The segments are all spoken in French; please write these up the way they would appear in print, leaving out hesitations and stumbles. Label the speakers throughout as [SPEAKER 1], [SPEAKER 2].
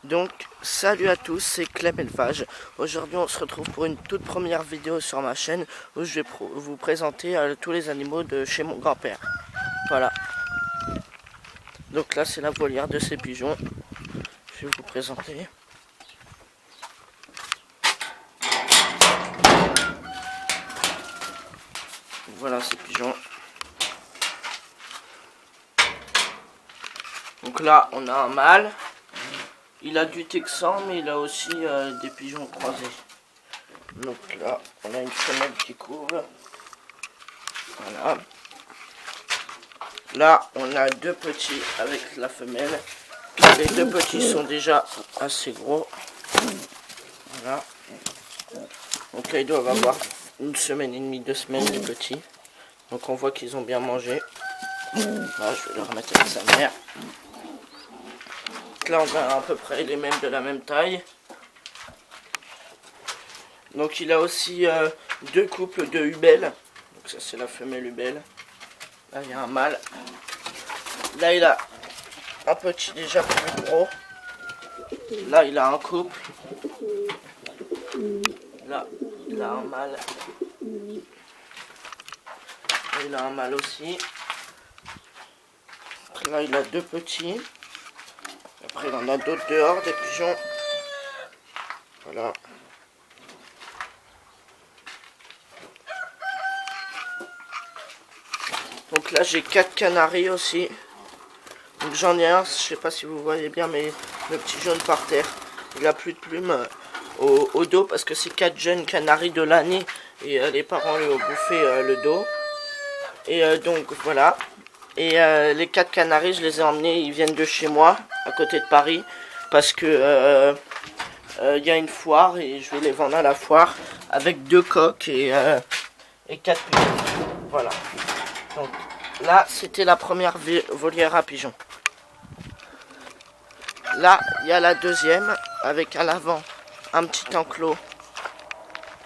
[SPEAKER 1] Donc salut à tous, c'est Clem Élevage. Aujourd'hui on se retrouve pour une toute première vidéo sur ma chaîne où je vais vous présenter tous les animaux de chez mon grand-père. Voilà. Donc là c'est la volière de ces pigeons. Je vais vous présenter. Voilà ces pigeons. Donc là on a un mâle. Il a du texan mais il a aussi des pigeons croisés. Donc là on a une femelle qui couvre. Voilà. Là on a deux petits avec la femelle. Les deux petits sont déjà assez gros. Voilà. Donc là ils doivent avoir une semaine et demie, 2 semaines les petits. Donc on voit qu'ils ont bien mangé. Là je vais le remettre avec sa mère. Donc là on a à peu près les mêmes de la même taille. Donc il a aussi deux couples de hubelles. Donc ça c'est la femelle hubelle. Là il y a un mâle. Là il a un petit déjà plus gros. Là il a un couple. Là il a un mâle. Là, il a un mâle aussi. Là il a deux petits. Après il en a d'autres dehors, des pigeons. Voilà. Donc là j'ai 4 canaris aussi. Donc j'en ai un, je sais pas si vous voyez bien, mais le petit jaune par terre. Il a plus de plumes au dos parce que c'est 4 jeunes canaris de l'année et les parents lui ont bouffé le dos. Et donc voilà. Et les 4 canaris, je les ai emmenés, ils viennent de chez moi, à côté de Paris, parce que y a une foire et je vais les vendre à la foire avec 2 coqs et 4 pigeons. Voilà. Donc là, c'était la première volière à pigeons. Là, il y a la deuxième, avec à l'avant un petit enclos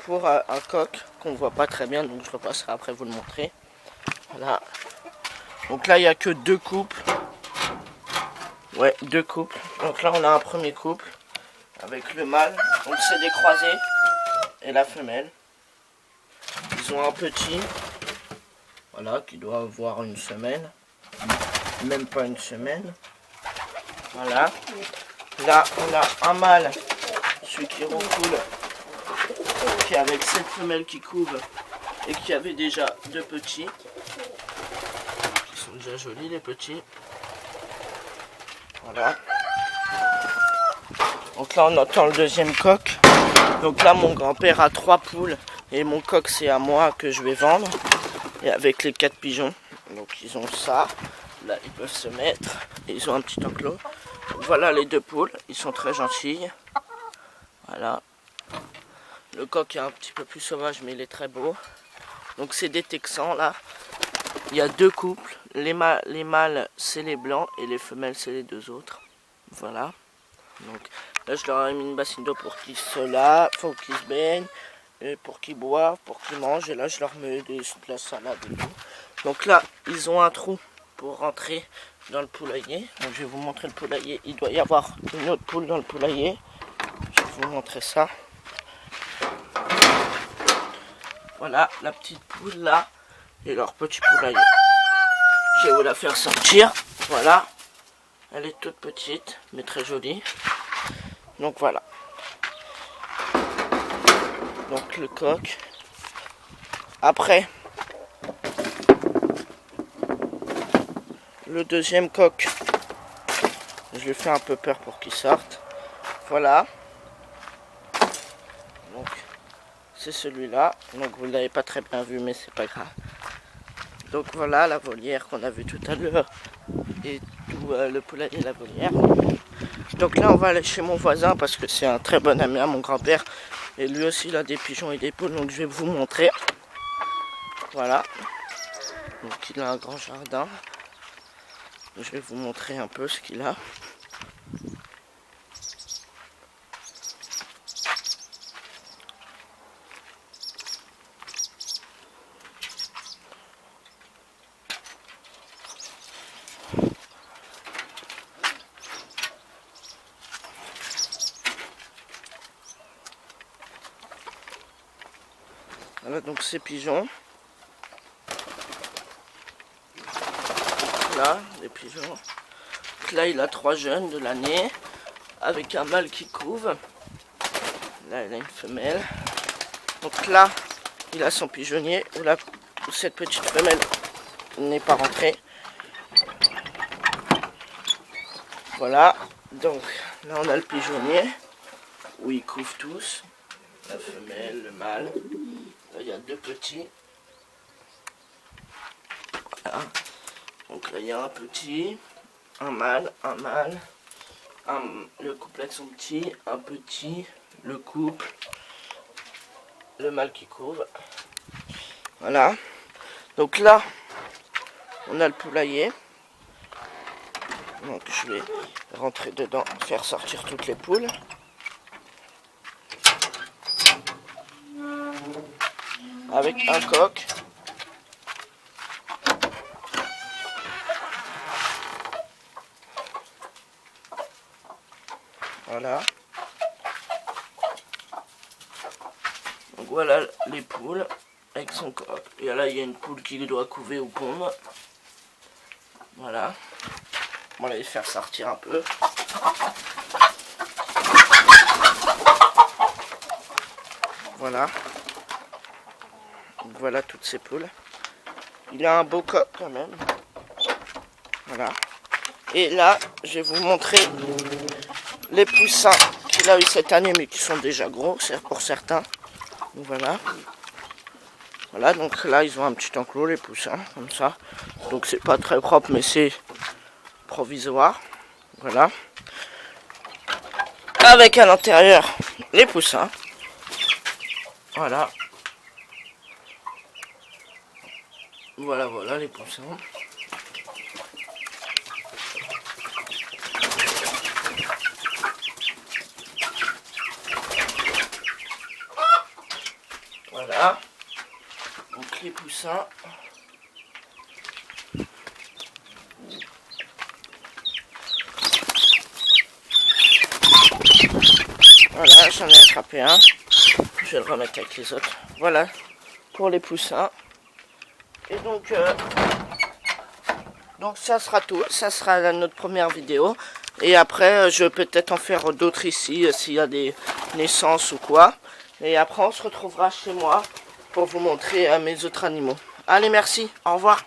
[SPEAKER 1] pour un coq, qu'on ne voit pas très bien, donc je repasserai après vous le montrer. Voilà. Donc là, il n'y a que 2 couples. Ouais, 2 couples. Donc là, on a un premier couple avec le mâle. Donc c'est des croisés. Et la femelle. Ils ont un petit. Voilà, qui doit avoir une semaine. Même pas une semaine. Voilà. Là, on a un mâle. Celui qui recoule. Qui est avec cette femelle qui couvre. Et qui avait déjà 2 petits. Ils sont déjà jolis, les petits. Voilà. Donc là on entend le deuxième coq. Donc là mon grand-père a 3 poules et mon coq c'est à moi que je vais vendre. Et avec les 4 pigeons. Donc ils ont ça. Là ils peuvent se mettre. Et ils ont un petit enclos. Donc, voilà les 2 poules. Ils sont très gentilles. Voilà. Le coq est un petit peu plus sauvage mais il est très beau. Donc c'est des texans là. Il y a 2 couples. Les mâles c'est les blancs et les femelles c'est les 2 autres. Voilà. Donc là je leur ai mis une bassine d'eau pour qu'ils se lavent, pour qu'ils se baignent, et pour qu'ils boivent, pour qu'ils mangent. Et là je leur mets de la salade et tout. Donc là ils ont un trou pour rentrer dans le poulailler. Donc je vais vous montrer le poulailler. Il doit y avoir une autre poule dans le poulailler. Je vais vous montrer ça. Voilà la petite poule là et leur petit poulailler. Je vais vous la faire sortir. Voilà. Elle est toute petite, mais très jolie. Donc voilà. Donc le coq. Après, le deuxième coq. Je lui fais un peu peur pour qu'il sorte. Voilà. Donc, c'est celui-là. Donc vous ne l'avez pas très bien vu, mais c'est pas grave. Donc voilà la volière qu'on a vue tout à l'heure. Et tout le poulailler et la volière. Donc là on va aller chez mon voisin parce que c'est un très bon ami à mon grand-père. Et lui aussi il a des pigeons et des poules, donc je vais vous montrer. Voilà. Donc il a un grand jardin. Je vais vous montrer un peu ce qu'il a. Voilà donc ces pigeons. Là, les pigeons. Donc là, il a 3 jeunes de l'année, avec un mâle qui couve. Là, il a une femelle. Donc là, il a son pigeonnier, où cette petite femelle n'est pas rentrée. Voilà, donc là, on a le pigeonnier, où ils couvent tous. La femelle, le mâle. Là, il y a 2 petits. Voilà. Donc là, il y a un petit, un mâle, le couple avec son petit, un petit, le couple, le mâle qui couve. Voilà. Donc là, on a le poulailler. Donc je vais rentrer dedans, faire sortir toutes les poules. Avec un coq. Voilà. Donc voilà les poules avec son coq. Et là il y a une poule qui doit couver ou pondre. Voilà. On va les faire sortir un peu. Voilà. Donc voilà toutes ces poules. Il a un beau coq quand même. Voilà. Et là, je vais vous montrer les poussins qu'il a eu cette année, mais qui sont déjà gros, pour certains. Donc voilà. Voilà, donc là, ils ont un petit enclos, les poussins, comme ça. Donc c'est pas très propre, mais c'est provisoire. Voilà. Avec à l'intérieur les poussins. Voilà. Voilà les poussins. Voilà. Donc les poussins. Voilà, j'en ai attrapé un. Je vais le remettre avec les autres. Voilà pour les poussins. Et donc ça sera tout. Ça sera notre première vidéo. Et après, je vais peut-être en faire d'autres ici, s'il y a des naissances ou quoi. Et après, on se retrouvera chez moi pour vous montrer mes autres animaux. Allez, merci. Au revoir.